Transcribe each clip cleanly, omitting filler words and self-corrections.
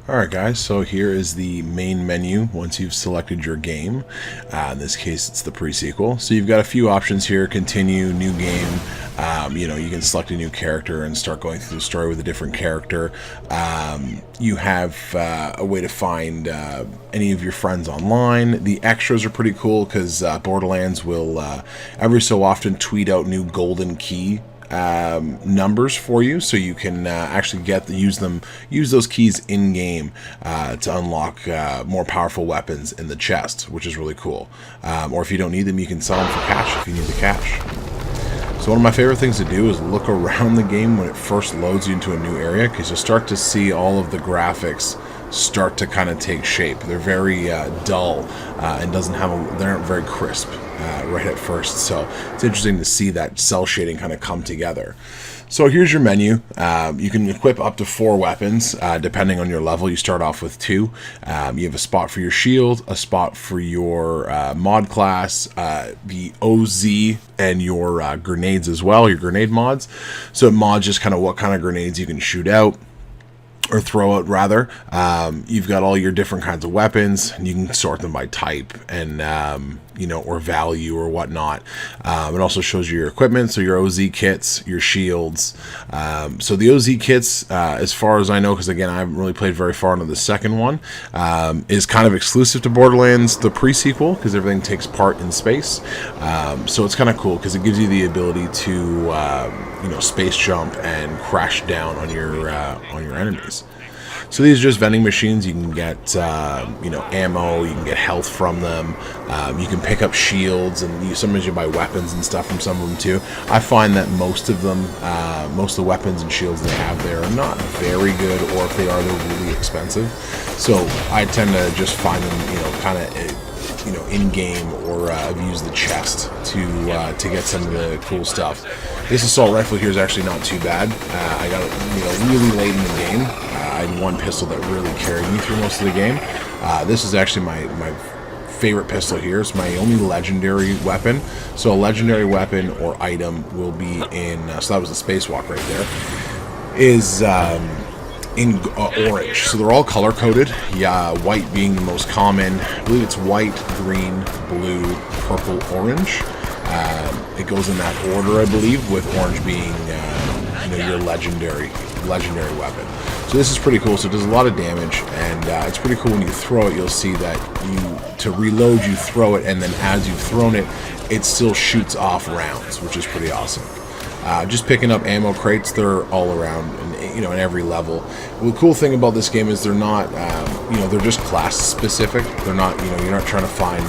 Alright guys, so here is the main menu once you've selected your game. In this case it's the pre-sequel. So you've got a few options here: continue, new game. You can select a new character and start going through the story with a different character. You have a way to find any of your friends online. The extras are pretty cool because Borderlands will every so often tweet out new golden key numbers for you, so you can actually use those keys in game to unlock more powerful weapons in the chest, which is really cool. Or if you don't need them, you can sell them for cash if you need the cash. So one of my favorite things to do is look around the game when it first loads you into a new area, because you'll start to see all of the graphics start to kind of take shape. They're very dull and they aren't very crisp right at first. So it's interesting to see that cell shading kind of come together. So here's your menu. You can equip up to 4 weapons depending on your level. You start off with 2. You have a spot for your shield, a spot for your mod class, the OZ, and your grenades as well, your grenade mods. So it mods just kind of what kind of grenades you can shoot out, or throw out rather. You've got all your different kinds of weapons, and you can sort them by type and or value or whatnot. It also shows you your equipment, so your OZ kits, your shields. So the OZ kits, as far as I know, because again I haven't really played very far into the second one, is kind of exclusive to Borderlands The Pre Sequel, because everything takes part in space. So it's kind of cool because it gives you the ability to space jump and crash down on your enemies. So these are just vending machines. You can get ammo, you can get health from them, you can pick up shields, and sometimes you buy weapons and stuff from some of them too. I find that most of the weapons and shields they have there are not very good, or if they are, they're really expensive. So I tend to just find them kind of in-game, or I've used the chest to get some of the cool stuff. This assault rifle here is actually not too bad. I got it really late in the game. I had one pistol that really carried me through most of the game. This is actually my favorite pistol here. It's my only legendary weapon. So a legendary weapon or item will be in, so that was the spacewalk right there, is in orange. So they're all color coded. Yeah, white being the most common. I believe it's white, green, blue, purple, orange. It goes in that order, I believe, with orange being your legendary weapon. So this is pretty cool. So it does a lot of damage, and it's pretty cool when you throw it. You'll see that to reload, you throw it, and then as you've thrown it, it still shoots off rounds, which is pretty awesome. Just picking up ammo crates, they're all around, in every level. Well, the cool thing about this game is they're not, they're just class specific. They're not, you're not trying to find,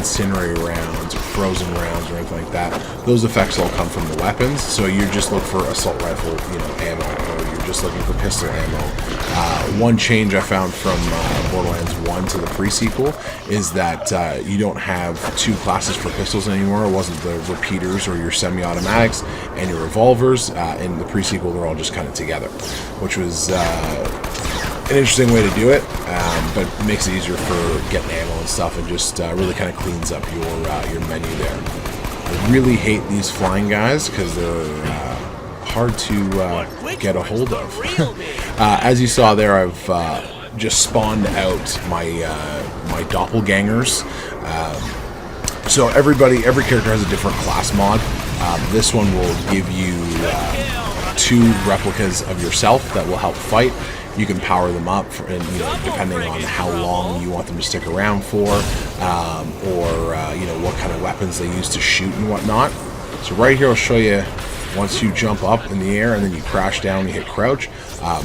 incendiary rounds or frozen rounds or anything like that. Those effects all come from the weapons. So you just look for assault rifle, ammo, or you're just looking for pistol ammo. One change I found from Borderlands 1 to the pre-sequel is that you don't have 2 classes for pistols anymore. It wasn't the repeaters or your semi-automatics and your revolvers. In the pre-sequel, they're all just kind of together, which was an interesting way to do it, but it makes it easier for getting ammo and stuff, and just really kind of cleans up your menu there. I really hate these flying guys because they're hard to get a hold of. As you saw there, I've just spawned out my doppelgangers. So every character has a different class mod. This one will give you 2 replicas of yourself that will help fight. You can power them up, depending on how long you want them to stick around for, or what kind of weapons they use to shoot and whatnot. So right here, I'll show you. Once you jump up in the air and then you crash down, you hit crouch.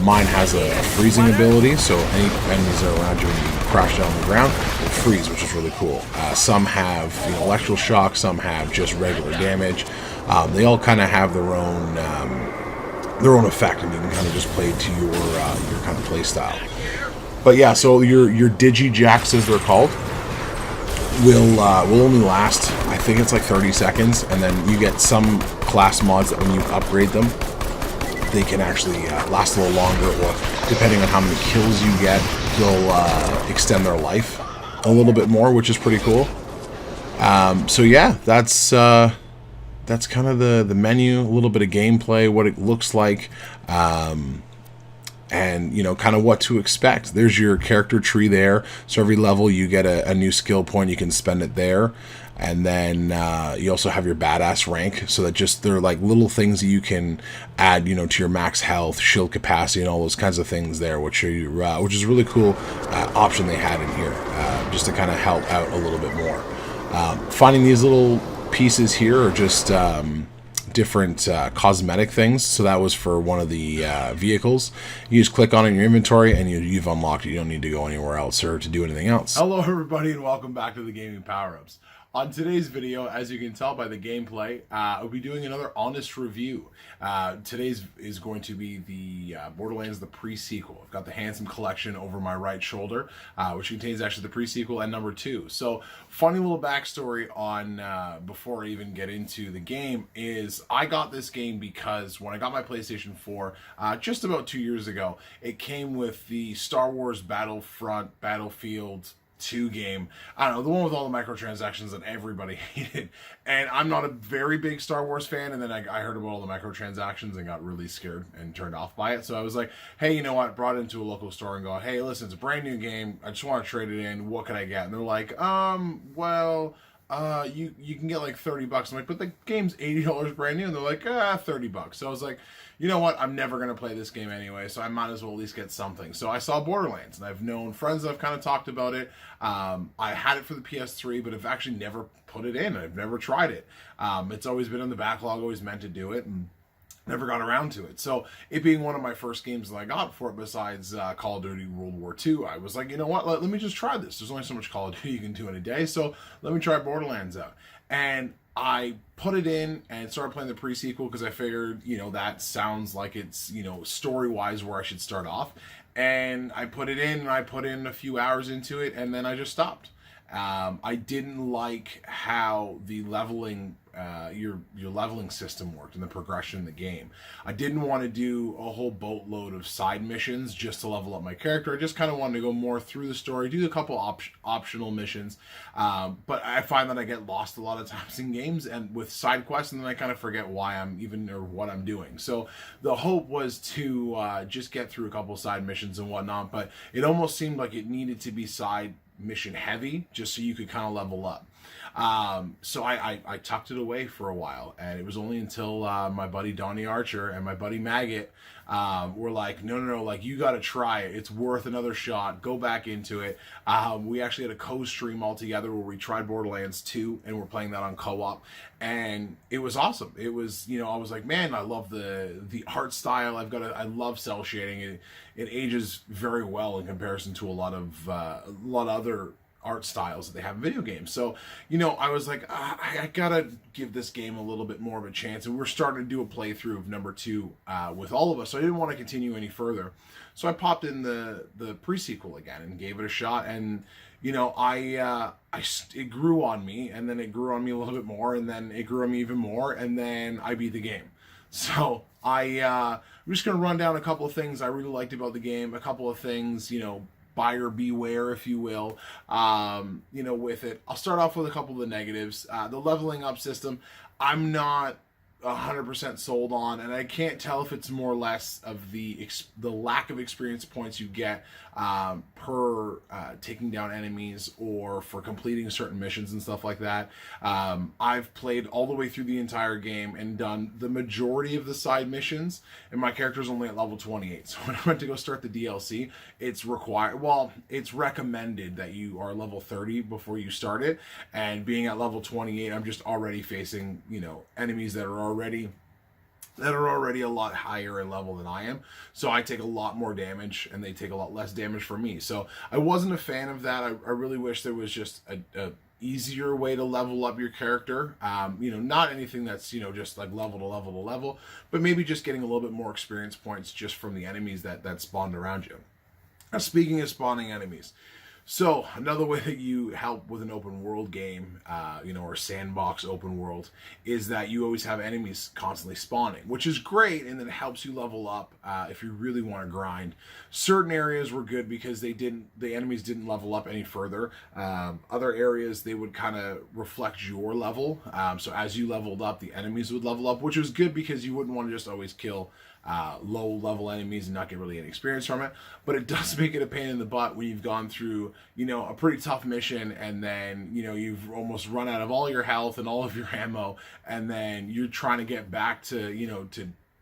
Mine has a freezing ability, so any enemies that are around you when you crash down on the ground will freeze, which is really cool. Some have electrical shock, some have just regular damage. They all kind of have their own effect, and you can kind of just play to your kind of play style. But yeah, so your Digijacks, as they're called, will only last, I think it's like 30 seconds, and then you get some class mods that when you upgrade them, they can actually last a little longer, or depending on how many kills you get, they'll extend their life a little bit more, which is pretty cool. So yeah, that's kind of the menu, a little bit of gameplay, what it looks like. and kind of what to expect. There's your character tree there. So every level you get a new skill point. You can spend it there. And then you also have your badass rank, so that just they're like little things that you can add, to your max health, shield capacity, and all those kinds of things there, which is a really cool option they had in here, just to kind of help out a little bit more. Finding these little pieces here are just different cosmetic things. So that was for one of the vehicles. You just click on it in your inventory and you've unlocked it. You don't need to go anywhere else or to do anything else. Hello everybody and welcome back to the Gaming Power-Ups. On today's video, as you can tell by the gameplay, I'll be doing another honest review. Today's is going to be the Borderlands The Pre Sequel. I've got the Handsome Collection over my right shoulder, which contains actually the Pre Sequel and number 2. So, funny little backstory on before I even get into the game is I got this game because when I got my PlayStation 4 just about 2 years ago, it came with the Star Wars Battlefield 2 game. I don't know, the one with all the microtransactions that everybody hated. And I'm not a very big Star Wars fan, and then I heard about all the microtransactions and got really scared and turned off by it. So I was like, hey, you know what? Brought it into a local store and go, hey, listen, it's a brand new game. I just want to trade it in. What can I get? And they're like, you can get like $30. I'm like, but the game's $80 brand new. And they're like, $30. So I was like, you know what? I'm never going to play this game anyway, so I might as well at least get something. So I saw Borderlands, and I've known friends that have kind of talked about it. I had it for the PS3, but I've actually never put it in. I've never tried it. It's always been in the backlog, always meant to do it, and never got around to it. So it being one of my first games that I got for it besides Call of Duty World War II, I was like, you know what, let me just try this. There's only so much Call of Duty you can do in a day, so let me try Borderlands out. And I put it in and started playing the pre-sequel because I figured, that sounds like it's, story-wise where I should start off. And I put it in and I put in a few hours into it and then I just stopped. I didn't like how the leveling, your leveling system worked and the progression in the game. I didn't want to do a whole boatload of side missions just to level up my character. I just kind of wanted to go more through the story, do a couple optional missions. But I find that I get lost a lot of times in games and with side quests, and then I kind of forget why I'm even or what I'm doing. So the hope was to just get through a couple side missions and whatnot, but it almost seemed like it needed to be side mission heavy just so you could kind of level up. So I tucked it away for a while, and it was only until my buddy Donnie Archer and my buddy Maggot were like, no, like, you got to try it. It's worth another shot. Go back into it. We actually had a co-stream all together where we tried Borderlands 2, and we're playing that on co-op, and it was awesome. It was, I was like, man, I love the art style. I love cell shading. It ages very well in comparison to a lot of other art styles that they have in video games. So, I was like, I gotta give this game a little bit more of a chance. And we're starting to do a playthrough of number 2 with all of us. So I didn't want to continue any further. So I popped in the pre-sequel again and gave it a shot. And, it grew on me, and then it grew on me a little bit more, and then it grew on me even more, and then I beat the game. So I'm just going to run down a couple of things I really liked about the game, a couple of things, buyer beware, if you will, with it. I'll start off with a couple of the negatives. The leveling up system, I'm not 100% sold on, and I can't tell if it's more or less of the lack of experience points you get per taking down enemies or for completing certain missions and stuff like that. I've played all the way through the entire game and done the majority of the side missions, and my character's only at level 28. So when I went to go start the DLC, it's recommended that you are level 30 before you start it, and being at level 28, I'm just already facing, enemies that are already a lot higher in level than I am. So I take a lot more damage, and they take a lot less damage from me. So I wasn't a fan of that. I really wish there was just a easier way to level up your character. Not anything that's, just like level to level to level, but maybe just getting a little bit more experience points just from the enemies that spawned around you. Now, speaking of spawning enemies, So another way that you help with an open world game, or sandbox open world, is that you always have enemies constantly spawning, which is great, and then it helps you level up if you really want to grind. Certain areas were good because the enemies didn't level up any further. Other areas, they would kind of reflect your level. So as you leveled up, the enemies would level up, which was good because you wouldn't want to just always kill low level enemies and not get really any experience from it. But it does make it a pain in the butt when you've gone through a pretty tough mission, and then you've almost run out of all your health and all of your ammo, and then you're trying to get back to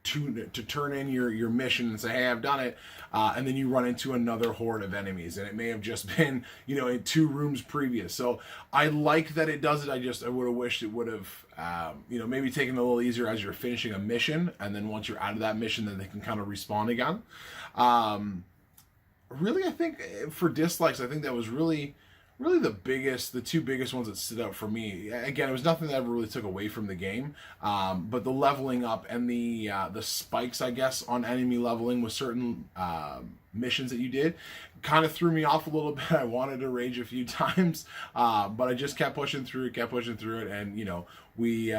to turn in your mission and say, hey, I've done it, and then you run into another horde of enemies, and it may have just been in 2 rooms previous. So I like that it does it. I would have wished it would have maybe taken it a little easier as you're finishing a mission, and then once you're out of that mission, then they can kind of respawn again. Really, I think for dislikes, I think that was really the 2 biggest ones that stood out for me. Again, it was nothing that ever really took away from the game, but the leveling up and the spikes, I guess, on enemy leveling with certain missions that you did kind of threw me off a little bit. I wanted to rage a few times, but I just kept pushing through it, and we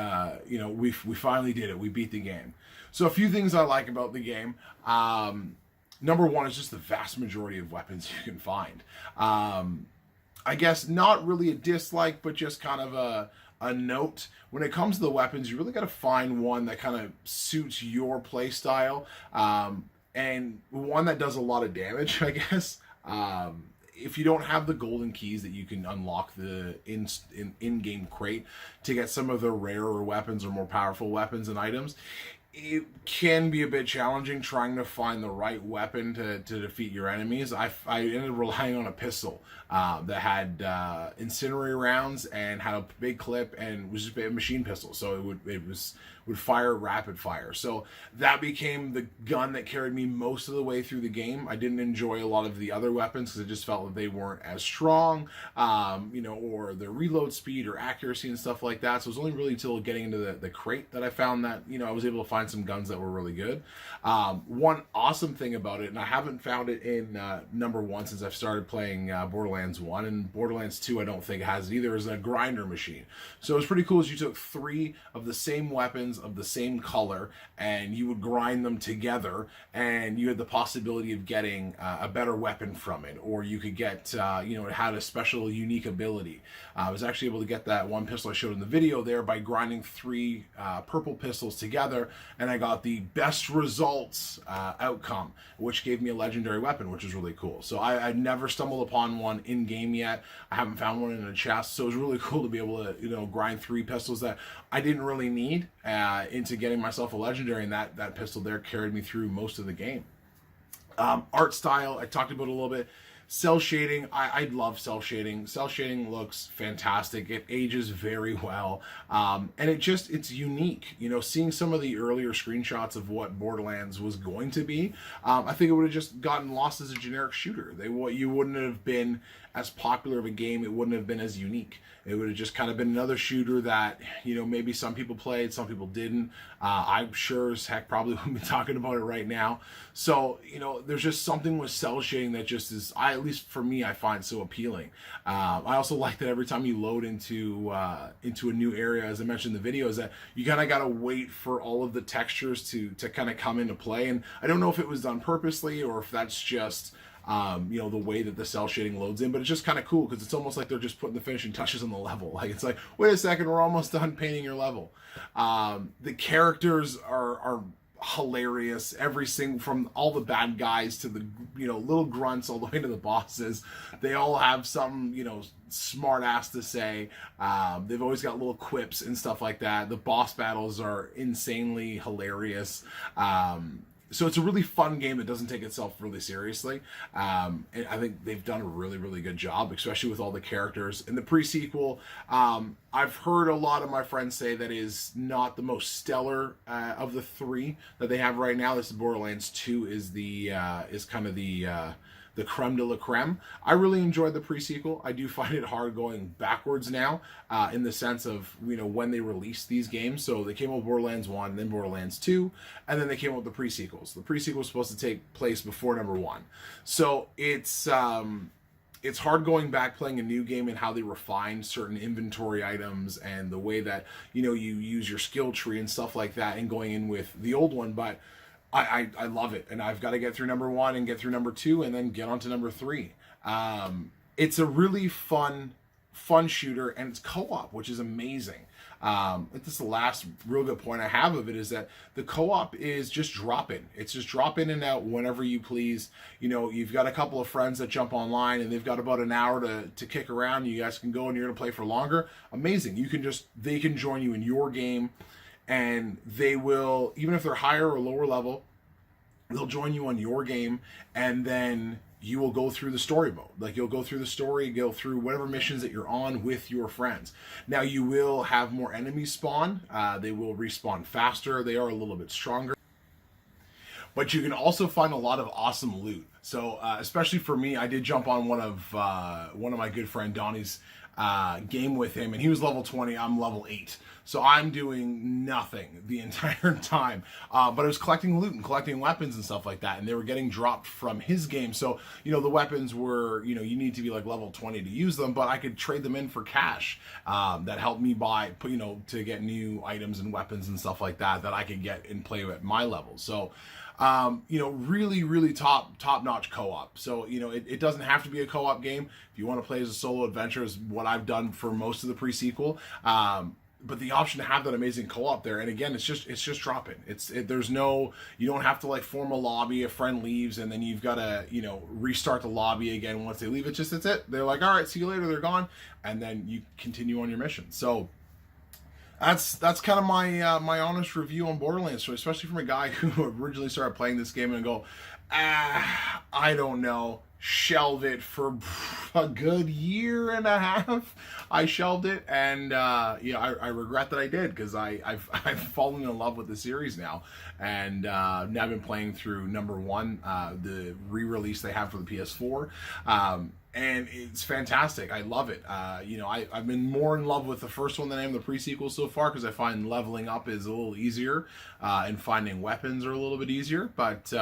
finally did it. We beat the game. So a few things I like about the game. Number one is just the vast majority of weapons you can find. I guess not really a dislike, but just kind of a note. When it comes to the weapons, you really got to find one that kind of suits your play style, and one that does a lot of damage, I guess. If you don't have the golden keys that you can unlock the in-game crate to get some of the rarer weapons or more powerful weapons and items, it can be a bit challenging trying to find the right weapon to defeat your enemies. I ended up relying on a pistol that had incendiary rounds and had a big clip and was just a machine pistol, so it would fire rapid fire. So that became the gun that carried me most of the way through the game. I didn't enjoy a lot of the other weapons because I just felt that they weren't as strong, or their reload speed or accuracy and stuff like that. So it was only really until getting into the crate that I found that I was able to find some guns that were really good. One awesome thing about it, and I haven't found it in number 1 since I've started playing Borderlands 1, and Borderlands 2 I don't think has it either, is a grinder machine. So it was pretty cool as you took 3 of the same weapons of the same color and you would grind them together, and you had the possibility of getting a better weapon from it, or you could get it had a special unique ability. I was actually able to get that one pistol I showed in the video there by grinding 3 purple pistols together, and I got the best results outcome, which gave me a legendary weapon, which was really cool. So I've never stumbled upon one in game yet. I haven't found one in a chest, so it was really cool to be able to grind 3 pistols that I didn't really need into getting myself a legendary, and that pistol there carried me through most of the game. Art style, I talked about a little bit. Cell shading, I love cell shading. Cell shading looks fantastic. It ages very well. And it's unique. Seeing some of the earlier screenshots of what Borderlands was going to be, I think it would have just gotten lost as a generic shooter. You wouldn't have been as popular of a game. It wouldn't have been as unique. It would have just kind of been another shooter that, maybe some people played, some people didn't. I'm sure as heck probably wouldn't be talking about it right now. So, there's just something with cell shading that just is, at least for me, I find so appealing. I also like that every time you load into a new area, as I mentioned in the video, is that you kind of got to wait for all of the textures to kind of come into play. And I don't know if it was done purposely or if that's just the way that the cell shading loads in, but it's just kind of cool because it's almost like they're just putting the finishing touches on the level. Like, it's like, wait a second, we're almost done painting your level. The characters are hilarious. Every single, from all the bad guys to the little grunts all the way to the bosses, they all have something smart ass to say. They've always got little quips and stuff like that. The boss battles are insanely hilarious. So it's a really fun game that doesn't take itself really seriously. And I think they've done a really, really good job, especially with all the characters. In the pre-sequel, I've heard a lot of my friends say that is not the most stellar of the 3 that they have right now. This is Borderlands 2 is kind of the creme de la creme. I really enjoyed the pre-sequel. I do find it hard going backwards now, in the sense of, when they released these games. So they came out with Borderlands 1, then Borderlands 2, and then they came out with the pre-sequels. The pre-sequel was supposed to take place before number 1. So it's it's hard going back playing a new game and how they refine certain inventory items and the way that you use your skill tree and stuff like that, and going in with the old one. But I love it, and I've got to get through number 1 and get through number 2 and then get on to number 3. It's a really fun shooter, and it's co-op, which is amazing. This is the last real good point I have of it, is that the co-op is just drop in. It's just drop in and out whenever you please. You've got a couple of friends that jump online and they've got about an hour to kick around. You guys can go and you're gonna play for longer. Amazing. They can join you in your game, and they will, even if they're higher or lower level, they'll join you on your game, and then you will go through the story mode. Like, you'll go through the story, go through whatever missions that you're on with your friends. Now, you will have more enemies spawn. They will respawn faster. They are a little bit stronger. But you can also find a lot of awesome loot. So, especially for me, I did jump on one of my good friend Donnie's game with him, and he was level 20. I'm level 8. So I'm doing nothing the entire time. But I was collecting loot and collecting weapons and stuff like that, and they were getting dropped from his game. So, the weapons were, you need to be like level 20 to use them, but I could trade them in for cash. That helped me buy, to get new items and weapons and stuff like that I could get and play at my level. So, really, really top-notch co-op. So, it doesn't have to be a co-op game. If you want to play as a solo adventure, is what I've done for most of the pre-sequel. But the option to have that amazing co-op there, and again, it's just drop in. There's no, you don't have to like form a lobby. A friend leaves, and then you've got to restart the lobby again once they leave. It's it. They're like, all right, see you later. They're gone, and then you continue on your mission. So that's kind of my my honest review on Borderlands. So especially from a guy who originally started playing this game and go, I don't know. Shelved it for a good year and a half. I shelved it, and I regret that I did, because I've fallen in love with the series now, and now I've been playing through number 1, the re-release they have for the PS4. And it's fantastic. I love it. I've been more in love with the first one than I am the pre-sequel so far, because I find leveling up is a little easier, and finding weapons are a little bit easier. But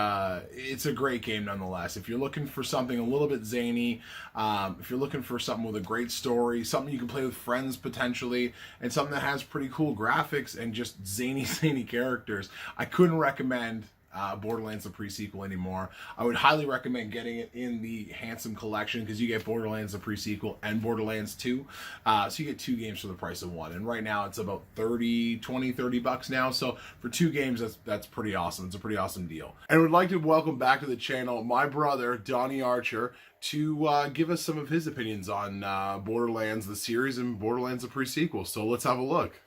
it's a great game nonetheless. If you're looking for something a little bit zany, if you're looking for something with a great story, something you can play with friends potentially, and something that has pretty cool graphics and just zany characters, I couldn't recommend Borderlands The Pre Sequel anymore. I would highly recommend getting it in the Handsome Collection, because you get Borderlands The Pre Sequel and Borderlands 2. So you get 2 games for the price of 1. And right now it's about $30 now. So for 2 games, that's pretty awesome. It's a pretty awesome deal. And I would like to welcome back to the channel my brother, Donnie Archer, to give us some of his opinions on Borderlands the series and Borderlands The Pre Sequel. So let's have a look.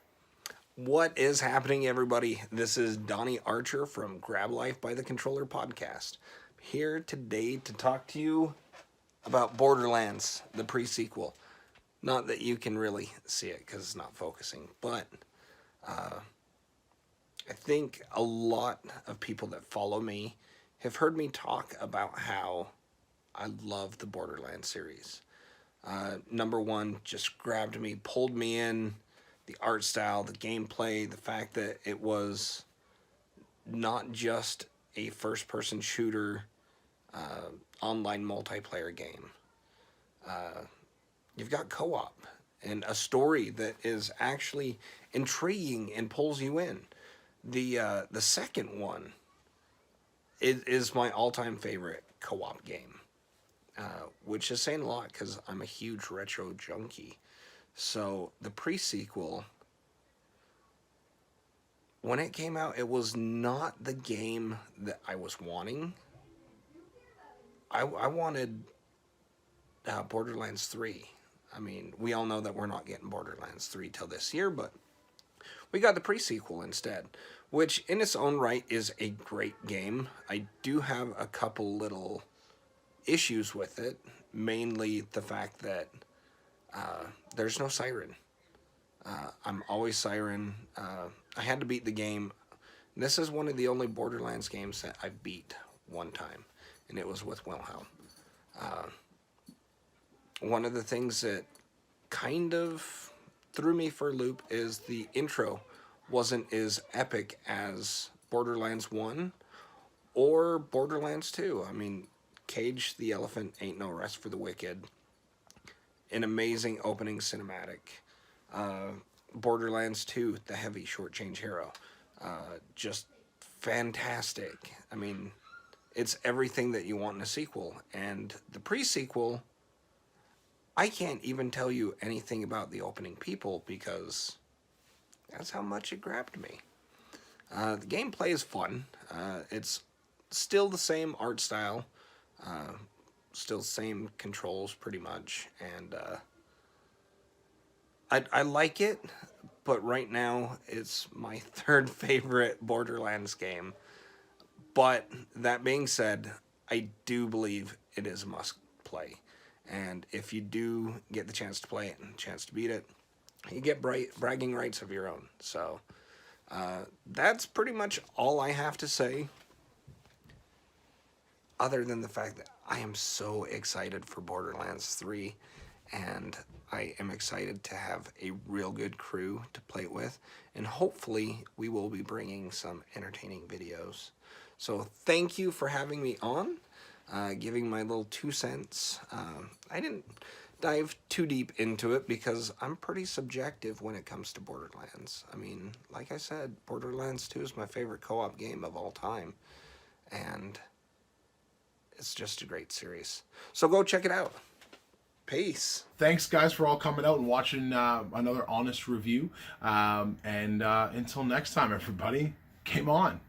What is happening, everybody? This is Donnie Archer from Grab Life by the Controller podcast. Here today to talk to you about Borderlands, the pre-sequel. Not that you can really see it because it's not focusing, but I think a lot of people that follow me have heard me talk about how I love the Borderlands series. Number 1 just grabbed me, pulled me in. The art style, the gameplay, the fact that it was not just a first-person shooter online multiplayer game. You've got co-op and a story that is actually intriguing and pulls you in. The second one is my all-time favorite co-op game, which is saying a lot because I'm a huge retro junkie. So, the pre-sequel, when it came out, it was not the game that I was wanting. I wanted Borderlands 3. I mean, we all know that we're not getting Borderlands 3 till this year, but we got the pre-sequel instead, which in its own right is a great game. I do have a couple little issues with it, mainly the fact that there's no siren. I'm always siren. I had to beat the game. This is one of the only Borderlands games that I beat one time, and it was with Wilhelm. One of the things that kind of threw me for a loop is the intro wasn't as epic as Borderlands 1 or Borderlands 2. I mean, Cage the Elephant ain't no rest for the wicked. an amazing opening cinematic. Borderlands 2, the heavy short-change hero. Just fantastic. I mean, it's everything that you want in a sequel. And the pre-sequel, I can't even tell you anything about the opening people because that's how much it grabbed me. The gameplay is fun. It's still the same art style. Still same controls pretty much. And I like it, but right now it's my third favorite Borderlands game. But that being said, I do believe it is a must play. And if you do get the chance to play it and a chance to beat it, you get bragging rights of your own. So that's pretty much all I have to say, other than the fact that I am so excited for Borderlands 3, and I am excited to have a real good crew to play it with, and hopefully we will be bringing some entertaining videos. So thank you for having me on, giving my little 2 cents. I didn't dive too deep into it because I'm pretty subjective when it comes to Borderlands. I mean, like I said, Borderlands 2 is my favorite co-op game of all time, and it's just a great series. So go check it out. Peace. Thanks, guys, for all coming out and watching another honest review. And until next time, everybody, game on.